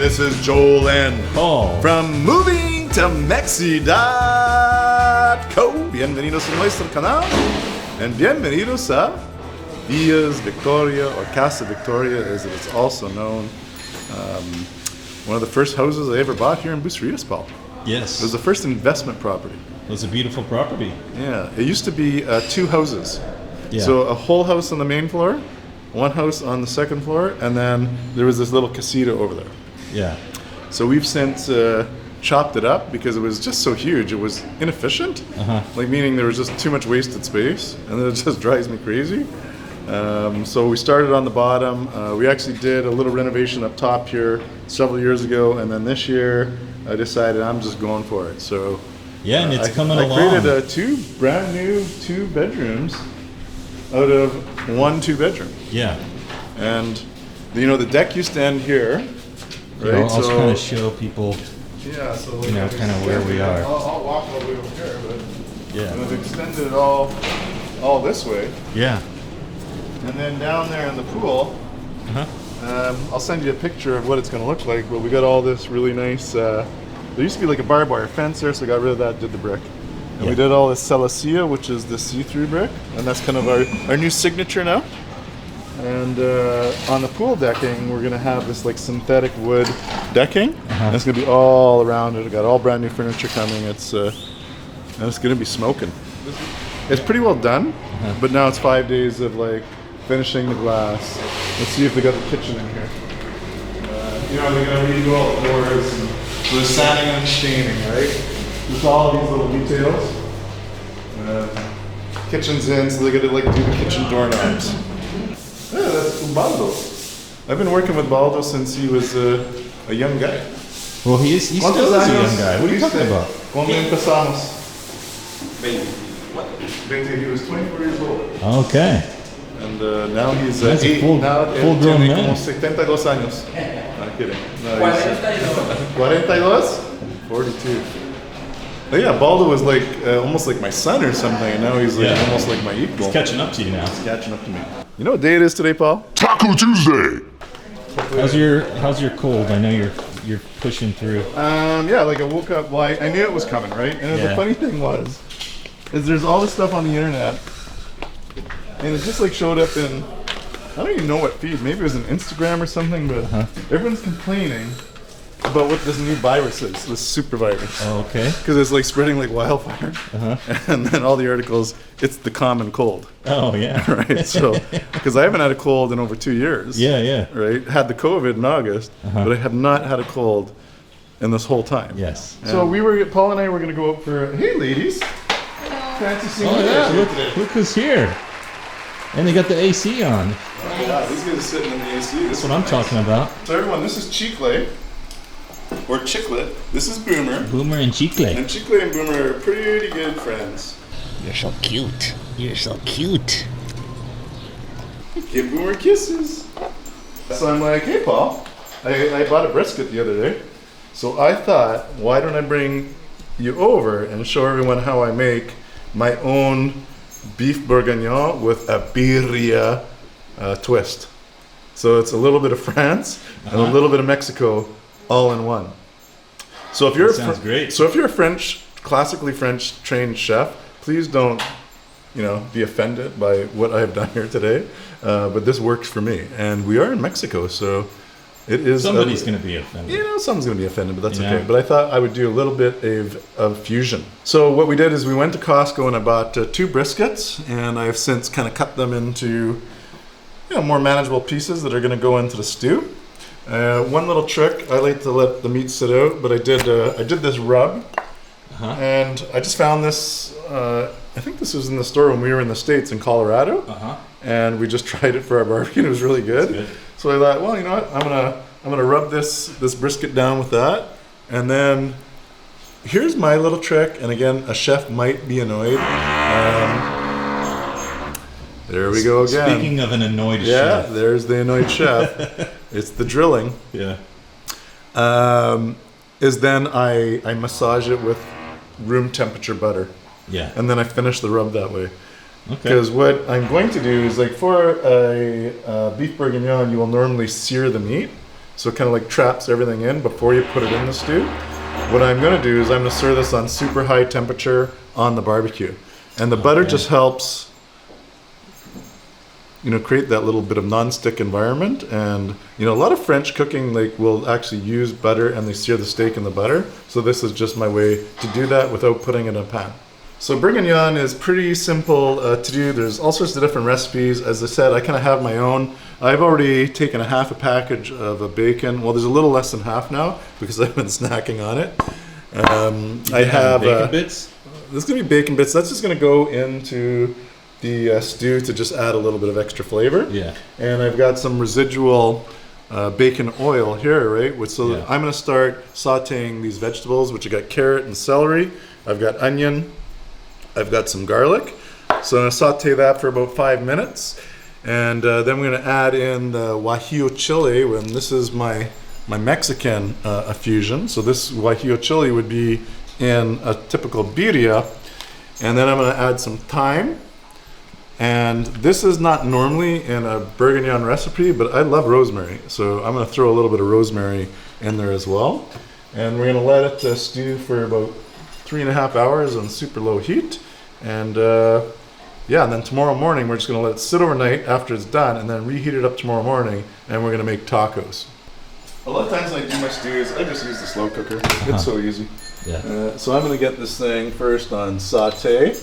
this is Joel and Paul from Moving to Mexi.co. Bienvenidos a nuestro canal and bienvenidos a Villas Victoria, or Casa Victoria as it's also known. One of the first houses I ever bought here in Buceritas, Paul. Yes. It was the first investment property. It was a beautiful property. Yeah, it used to be 2 houses. Yeah. So a whole house on the main floor, 1 house on the second floor, and then there was this little casita over there. Yeah. So we've since chopped it up because it was just so huge. It was inefficient, like meaning there was just too much wasted space, and it just drives me crazy. So we started on the bottom. We actually did a little renovation up top here several years ago, and then this year I decided I'm just going for it. So yeah, and it's coming along. I created 2 brand new 2 bedrooms out of 1 2-bedroom. Yeah. And you know the deck used to end here, right? I'll just kind of show people. Yeah, so you know, kind of where we are. I'll walk all the way over here, but Yeah. I've extended it all this way. Yeah. And then down there in the pool, I'll send you a picture of what it's going to look like. But we got all this really nice. There used to be like a barbed wire fence there, so I got rid of that. Did the brick, and we did all this celosia, which is the see-through brick, and that's kind of our new signature now. And on the pool decking, we're gonna have this like synthetic wood decking. And it's gonna be all around it. I got all brand new furniture coming. And it's gonna be smoking. It's pretty well done, but now it's 5 days of like finishing the glass. Let's see if they got the kitchen in here. You know, they're gonna redo all the doors. And so they're sanding and staining, right? Just all of these little details. Kitchen's in, so they're gonna like do the kitchen doorknobs. Yeah, that's Baldo. I've been working with Baldo since he was a young guy. Well, he still is a young guy. What are you talking about? Cuando empezamos? 20. He was 24 years old. Okay. And now he's That's a full grown man. Como 72 años. Not kidding. No, 42? 42. But yeah, Baldo was like almost like my son or something, and now he's like almost like my equal. He's catching up to you now. He's catching up to me. You know what day it is today, Paul? Taco Tuesday. How's your cold? I know you're pushing through. Yeah, like I woke up. Well, I knew it was coming, right? And the funny thing is there's all this stuff on the internet, and it just like showed up in, I don't even know what feed. Maybe it was an Instagram or something, but everyone's complaining about what this new virus is, this super virus. Oh, okay. Because it's like spreading like wildfire. And then all the articles, it's the common cold. Oh, yeah. Right? So, because I haven't had a cold in over 2 years. Yeah. Right? Had the COVID in August, but I have not had a cold in this whole time. Yes. So Paul and I were going to go out for, hey ladies. Hello. Fancy seeing you guys here today. Look who's here. And they got the AC on. Oh, yeah, these guys are sitting in the AC. That's what I'm talking about. So everyone, this is Chicle. Or Chiclet. This is Boomer. Boomer and Chicle. And Chicle and Boomer are pretty good friends. You're so cute. You're so cute. Give Boomer kisses. So I'm like, hey Paul, I bought a brisket the other day. So I thought, why don't I bring you over and show everyone how I make my own beef bourguignon with a birria twist. So it's a little bit of France and a little bit of Mexico all in one. So if you're sounds great. So if you're a classically French trained chef, please don't, be offended by what I've done here today. But this works for me, and we are in Mexico, so it is. Somebody's going to be offended. Someone's going to be offended, but that's okay. But I thought I would do a little bit of fusion. So what we did is we went to Costco and I bought 2 briskets, and I've since kind of cut them into, more manageable pieces that are going to go into the stew. One little trick, I like to let the meat sit out, but I did this rub, and I just found this. I think this was in the store when we were in the States in Colorado, and we just tried it for our barbecue. And it was really good. So I thought, well, you know what? I'm gonna rub this brisket down with that, and then here's my little trick. And again, a chef might be annoyed. There we go again. Speaking of an annoyed chef. Yeah, there's the annoyed chef. It's the drilling. Yeah. Is then I massage it with room temperature butter. Yeah. And then I finish the rub that way. Okay. Because what I'm going to do is, like, for a beef bourguignon, you will normally sear the meat. so it kind of like traps everything in before you put it in the stew. What I'm going to do is I'm going to serve this on super high temperature on the barbecue. And the butter just helps, you know, create that little bit of non-stick environment. And, you know, a lot of French cooking, like, will actually use butter and they sear the steak in the butter. So this is just my way to do that without putting it in a pan. So bourguignon is pretty simple to do. There's all sorts of different recipes. As I said, I kind of have my own. I've already taken a half a package of a bacon. Well, there's a little less than half now because I've been snacking on it. I have bacon bits. This is gonna be bacon bits. That's just gonna go into the stew to just add a little bit of extra flavor. Yeah. And I've got some residual bacon oil here, right? So I'm gonna start sauteing these vegetables, which I got carrot and celery. I've got onion. I've got some garlic. So I'm gonna saute that for about 5 minutes. And then we're gonna add in the guajillo chili, and this is my Mexican fusion. So this guajillo chili would be in a typical birria. And then I'm gonna add some thyme. And this is not normally in a bourguignon recipe, but I love rosemary. So I'm gonna throw a little bit of rosemary in there as well. And we're gonna let it stew for about 3.5 hours on super low heat. And and then tomorrow morning we're just gonna let it sit overnight after it's done and then reheat it up tomorrow morning and we're gonna make tacos. A lot of times when I do my stews, I just use the slow cooker. It's so easy. Yeah. So I'm gonna get this thing first on saute.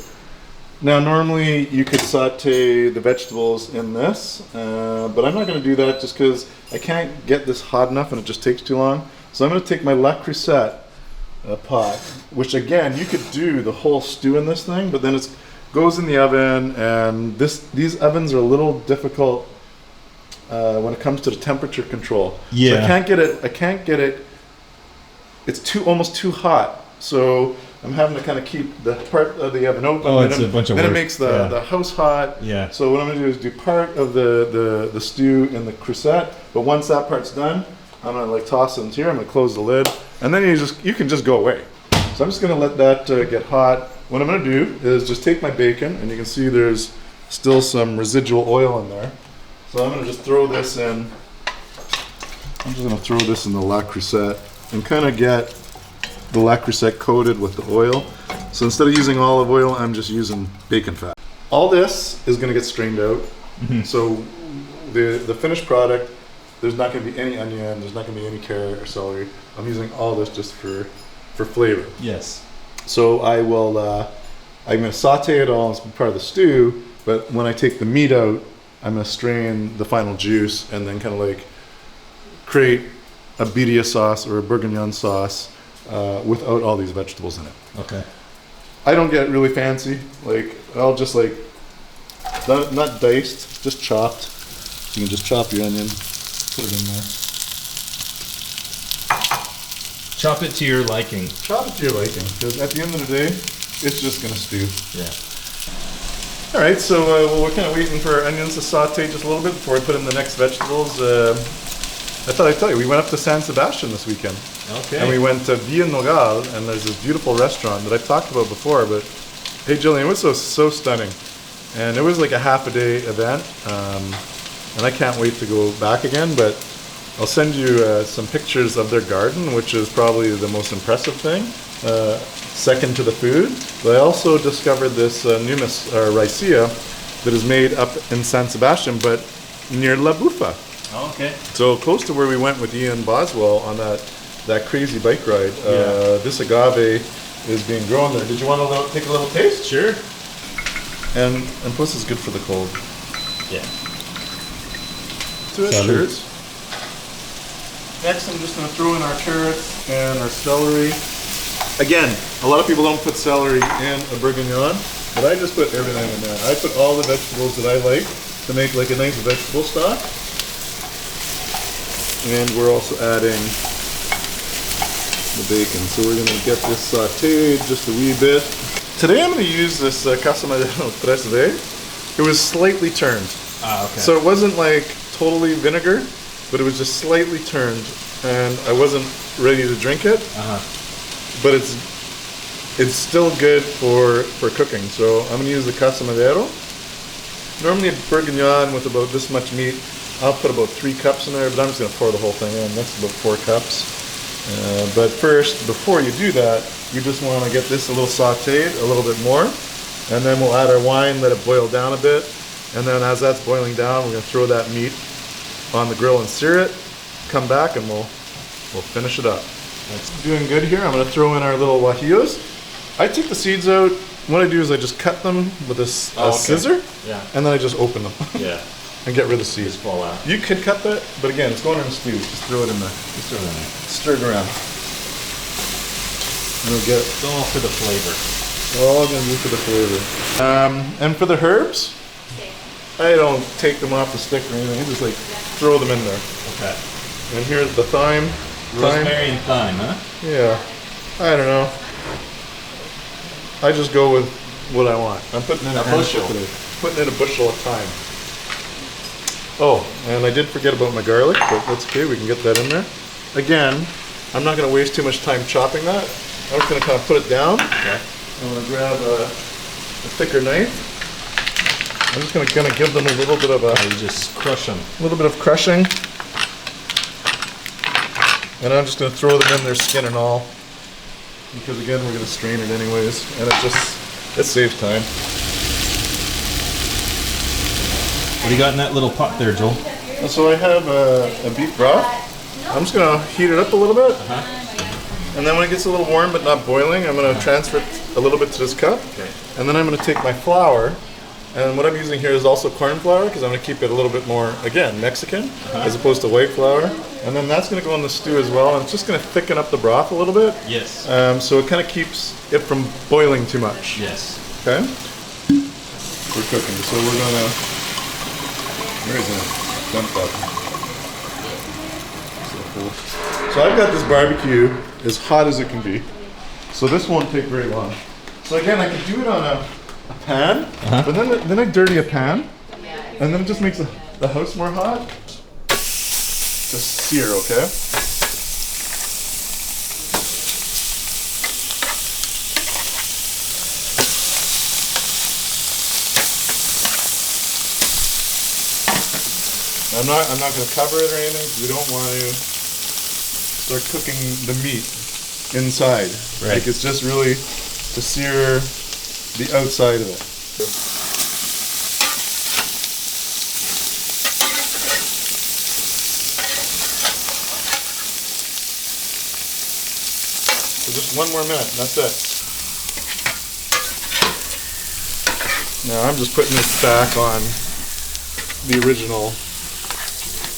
Now normally you could saute the vegetables in this, but I'm not gonna do that just because I can't get this hot enough and it just takes too long. So I'm gonna take my La Crusette pot, which again, you could do the whole stew in this thing, but then it goes in the oven, and these ovens are a little difficult when it comes to the temperature control. Yeah. So I can't get it. It's almost too hot. So I'm having to kind of keep the part of the oven open. Oh, it's a bunch of work. Then it makes the house hot. Yeah. So what I'm gonna do is do part of the stew in the Crusette, but once that part's done, I'm gonna like toss it into here. I'm gonna close the lid, and then you can just go away. So I'm just gonna let that get hot. What I'm gonna do is just take my bacon, and you can see there's still some residual oil in there. So I'm gonna just throw this in. I'm just gonna throw this in the La Crusette and kind of get the La Crusette coated with the oil. So instead of using olive oil, I'm just using bacon fat. All this is gonna get strained out. Mm-hmm. So the finished product, there's not going to be any onion, there's not going to be any carrot or celery. I'm using all this just for flavor. Yes. So I'm going to saute it all as part of the stew, but when I take the meat out, I'm going to strain the final juice and then kind of like create a birria sauce or a bourguignon sauce without all these vegetables in it. Okay. I don't get really fancy. Like, I'll just like, not diced, just chopped. You can just chop your onion. Put it in there. Chop it to your liking. Chop it to your liking, because at the end of the day, it's just gonna stew. Yeah. All right, so we're kind of waiting for our onions to saute just a little bit before we put in the next vegetables. I thought I'd tell you, we went up to San Sebastian this weekend. Okay. And we went to Villa Nogal, and there's this beautiful restaurant that I've talked about before, but hey, Jillian, it was so stunning. And it was like a half a day event. And I can't wait to go back again, but I'll send you some pictures of their garden, which is probably the most impressive thing, second to the food. But I also discovered this Numis Ricea that is made up in San Sebastian, but near La Buffa. Oh, okay. So close to where we went with Ian Boswell on that crazy bike ride. This agave is being grown there. Did you want to take a little taste? Sure. And plus it's good for the cold. Yeah. To it, cheers. Next, I'm just going to throw in our carrots and our celery. Again, a lot of people don't put celery in a bourguignon, but I just put everything in there. I put all the vegetables that I like to make like a nice vegetable stock. And we're also adding the bacon. So we're going to get this sauteed just a wee bit. Today I'm going to use this Casamadero Tres V. It was slightly turned. Ah, okay. So it wasn't like totally vinegar, but it was just slightly turned, and I wasn't ready to drink it. But it's still good for cooking. So I'm gonna use the Casa Madero. Normally a bourguignon with about this much meat I'll put about 3 cups in there, but I'm just gonna pour the whole thing in. That's about 4 cups. But first, before you do that, you just wanna get this a little sauteed, a little bit more. And then we'll add our wine, let it boil down a bit. And then as that's boiling down, we're gonna throw that meat on the grill and sear it. Come back and we'll finish it up. It's doing good here. I'm gonna throw in our little guajillos. I take the seeds out. What I do is I just cut them with a scissor, Yeah. and then I just open them Yeah. and get rid of the seeds. Just fall out. You could cut that, but again, it's going in the stew. Just throw it in there. Just throw it in there. Stir it around. And we'll get It's all for the flavor. all gonna be for the flavor. And for the herbs, I don't take them off the stick or anything. I just like throw them in there. Okay. And here's the thyme. Rosemary and thyme, huh? Yeah. I don't know. I just go with what I want. I'm putting in a bushel. Putting in a bushel of thyme. Oh, and I did forget about my garlic, but that's okay. We can get that in there. Again, I'm not going to waste too much time chopping that. I'm just going to kind of put it down. Okay. I'm going to grab a thicker knife. I'm just going to give them a little bit of You just crush them. crushing. And I'm just going to throw them in their skin and all. Because again, we're going to strain it anyways. And it saves time. What do you got in that little pot there, Joel? And so I have a beef broth. I'm just going to heat it up a little bit. And then when it gets a little warm but not boiling, I'm going to transfer it a little bit to this cup. Okay. And then I'm going to take my flour. And what I'm using here is also corn flour because I'm going to keep it a little bit more, again, Mexican as opposed to white flour. And then that's going to go in the stew as well. And it's just going to thicken up the broth a little bit. Yes. So it kind of keeps it from boiling too much. Yes. Okay? We're cooking. So we're going to... Where is it? Dump that. So I've got this barbecue as hot as it can be. So this won't take very long. So again, I could do it on a pan, but then I dirty a pan, and then it just makes the house more hot. Just sear, okay? I'm not going to cover it or anything. We don't want to start cooking the meat inside. Right. Like it's just really to sear the outside of it. So just one more minute, and that's it. Now I'm just putting this back on the original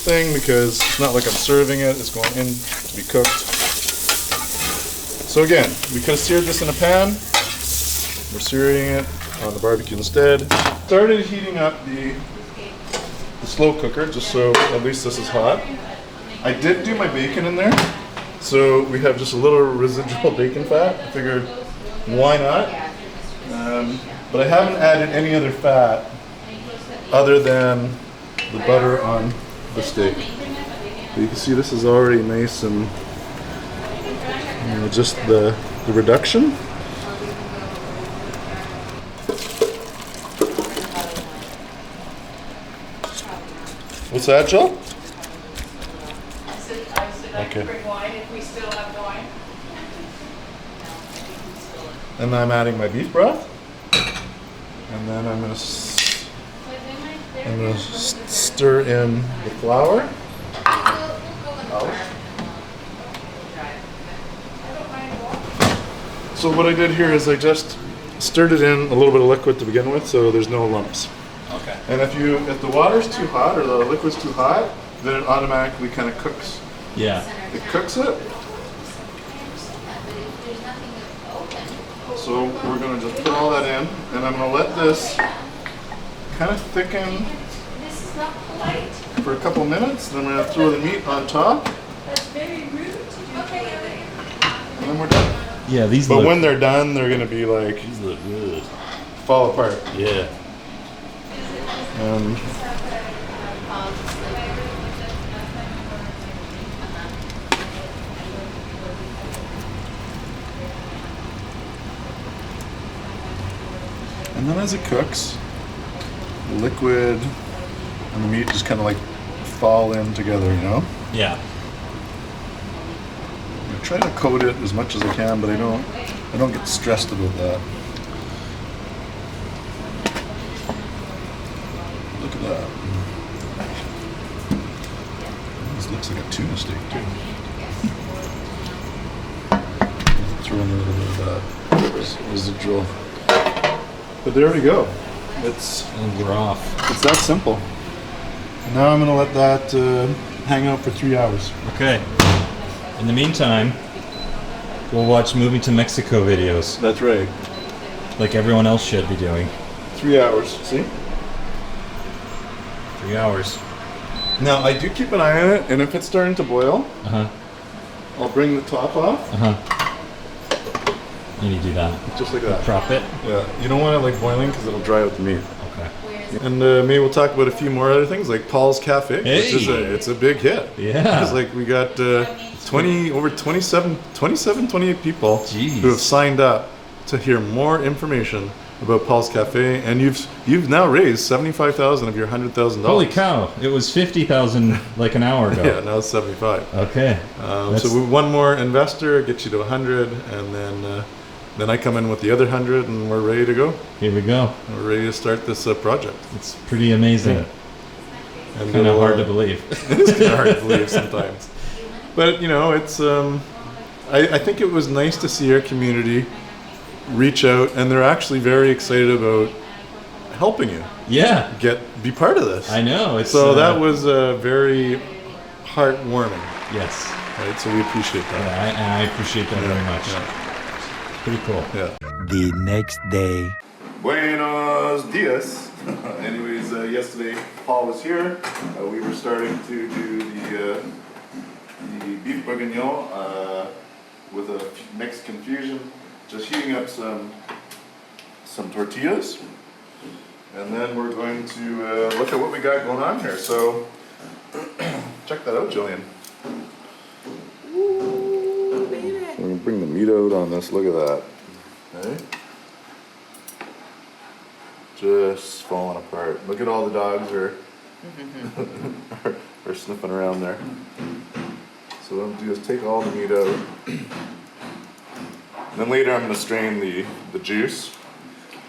thing because it's not like I'm serving it, it's going in to be cooked. So again, we could have seared this in a pan. We're searing it on the barbecue instead. Started heating up the slow cooker just so at least this is hot. I did do my bacon in there, so we have just a little residual bacon fat. I figured, why not? But I haven't added any other fat other than the butter on the steak. But you can see this is already nice and just the reduction. What's that, Joe? Okay. Bring wine if we still have wine. And I'm adding my beef broth. And then I'm going to stir in the flour. So what I did here is I just stirred it in a little bit of liquid to begin with, so there's no lumps. Okay. And if the water's too hot or the liquid's too hot, then it automatically kind of cooks. Yeah. It cooks it. So we're going to just put all that in, and I'm going to let this kind of thicken for a couple minutes. Then I'm going to throw the meat on top, That's very rude to do. and then we're done. Yeah, these But look... when they're done, they're going to be like These look good. fall apart. Yeah. And then as it cooks, the liquid and the meat just kind of like fall in together, you know? Yeah. I try to coat it as much as I can, but I don't get stressed about that. Look at that. This looks like a tuna steak too. Throw in a little bit of that residual. But there we go. And we're off. It's that simple. Now I'm gonna let that hang out for 3 hours. Okay. In the meantime, we'll watch Moving to Mexico videos, That's right. like everyone else should be doing. 3 hours. See? 3 hours. Now I do keep an eye on it, and if it's starting to boil, Uh-huh. I'll bring the top off, Uh-huh. And you do that. just like that. Prop it. Yeah. You don't want it like boiling because it'll dry out the meat. Okay. And maybe we'll talk about a few more other things like Paul's Cafe, which is Hey. it's a big hit. Yeah. It's like we got 28 people Jeez. who have signed up to hear more information about Paul's Cafe, and you've now raised $75,000 of your $100,000. Holy cow! It was 50,000 like an hour ago. Yeah, now it's 75. Okay. So one more investor gets you to 100, and then I come in with the other 100, and we're ready to go. Here we go. We're ready to start this project. It's pretty amazing. And Kind of it'll, hard to believe. It's kind of hard to believe sometimes. But, you know, it's, I think it was nice to see our community reach out, and they're actually very excited about helping you Yeah. be part of this. I know. It's So that was very heartwarming, yes. right? So we appreciate that. Yeah, I appreciate that very much. Yeah. Pretty cool. Yeah. The next day. Buenos dias. Anyways, yesterday Paul was here. We were starting to do the beef bourguignon with a Mexican fusion. Just heating up some tortillas, and then we're going to look at what we got going on here. So check that out, Jillian. We're gonna bring the meat out on this. Look at that. Okay. Just falling apart. Look at all the dogs are sniffing around there. So what I'm gonna do is take all the meat out. And then later I'm going to strain the juice.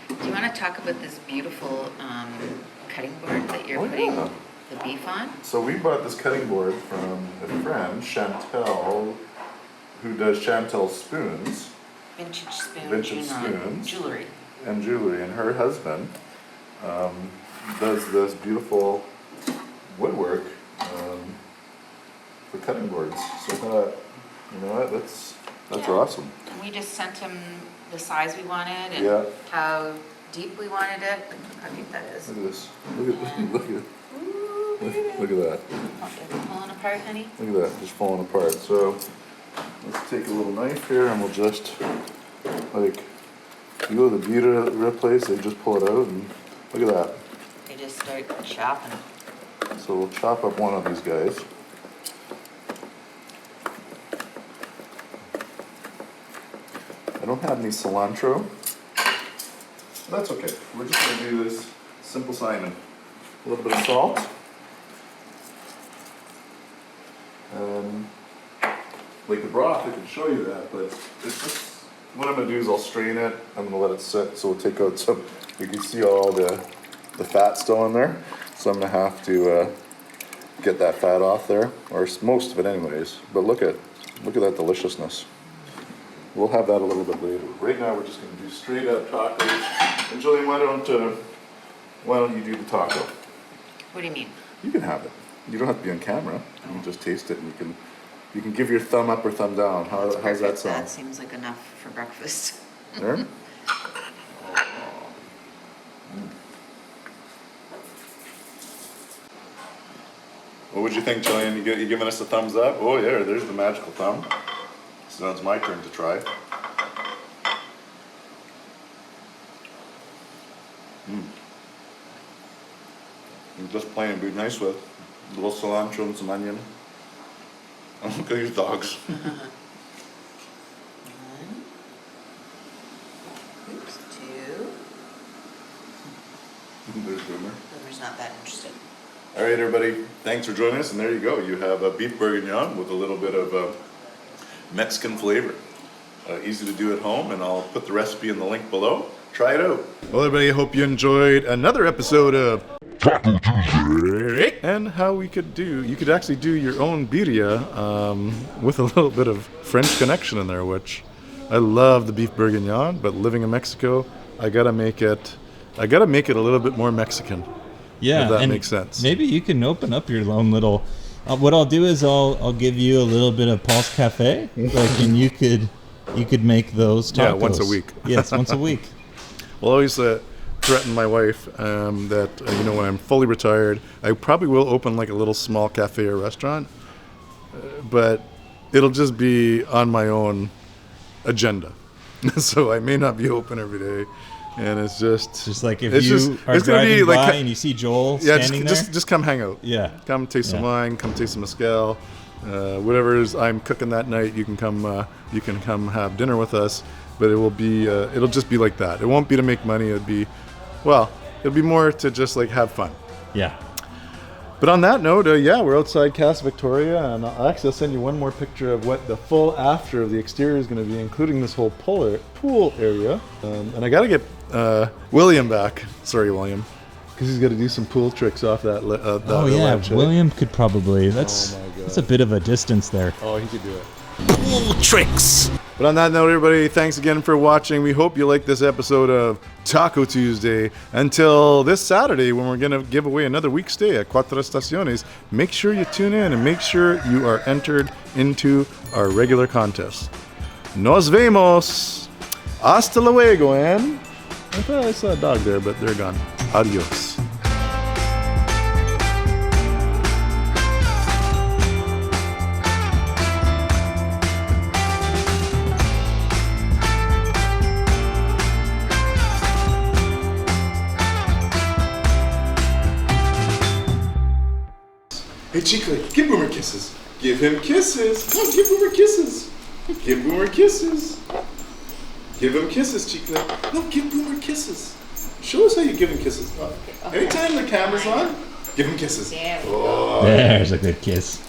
Do you want to talk about this beautiful cutting board that you're Oh, putting yeah. the beef on? So we bought this cutting board from a friend, Chantel, who does Chantel spoons Vintage spoon, Vintage spoons. jewelry. and jewelry, and her husband does this beautiful woodwork for cutting boards. So I thought, you know what, that's awesome. And we just sent him the size we wanted and Yeah. how deep we wanted it. How deep that is. Look at this. Look at that. Oh, is it pulling apart, honey? Look at that, just falling apart. So let's take a little knife here and we'll just, like, you go to the beauty place, they just pull it out and look at that. They just start chopping. So we'll chop up one of these guys. I don't have any cilantro. That's okay. We're just going to do this simple Simon. A little bit of salt. Like the broth, I can show you that, but it's just, what I'm going to do is I'll strain it. I'm going to let it sit, so we'll take out some, you can see all the fat still in there. So I'm going to have to get that fat off there, or most of it anyways. But look at that deliciousness. We'll have that a little bit later. Right now we're just going to do straight up tacos. And Julian, why don't you do the taco? What do you mean? You can have it. You don't have to be on camera. You can just taste it, and you can give your thumb up or thumb down. How's that sound? That seems like enough for breakfast. There? What would you think, Julian? You giving us a thumbs up? Oh yeah, there's the magical thumb. So now it's my turn to try. And just plain, be nice with a little cilantro and some onion. And look at these dogs. Oops, two. There's Boomer. Boomer's not that interested. All right, everybody, thanks for joining us. And there you go. You have a beef bourguignon with a little bit of Mexican flavor. Easy to do at home, and I'll put the recipe in the link below. Try it out. Well, everybody, I hope you enjoyed another episode of Taco Tuesday. And how you could actually do your own birria with a little bit of French connection in there, which I love the beef bourguignon, but living in Mexico, I gotta make it a little bit more Mexican. Yeah, if that and makes sense. Maybe you can open up your own little. What I'll do is I'll give you a little bit of Paul's Cafe, and you could make those tacos. Yeah, once a week. Yes, once a week. Well, I always threaten my wife that when I'm fully retired, I probably will open like a little small cafe or restaurant, but it'll just be on my own agenda. So I may not be open every day. And it's just like if it's you are driving by and you see Joel standing there. Just come hang out. Yeah. Come taste some wine. Come taste some mezcal. Whatever is I'm cooking that night, you can come have dinner with us. But it will be it'll just be like that. It won't be to make money. It'll be more to just like have fun. Yeah. But on that note, we're outside Casa Victoria, and I'll send you one more picture of what the full after of the exterior is going to be, including this whole pool area. And I got to get William back. Sorry, William, because he's got to do some pool tricks off that. William could probably. That's a bit of a distance there. Oh, he could do it. Pool tricks. But on that note, everybody, thanks again for watching. We hope you liked this episode of Taco Tuesday. Until this Saturday, when we're going to give away another week stay at Cuatro Estaciones, make sure you tune in and make sure you are entered into our regular contest. Nos vemos. Hasta luego, and I thought I saw a dog there, but they're gone. Adios. Hey, Chicle, give Boomer kisses. Give him kisses. Come on, give Boomer kisses. Give Boomer kisses. Give him kisses, Chicle. No, give Boomer kisses. Show us how you give him kisses. Anytime the camera's on, give him kisses. Yeah. Oh. There's a good kiss.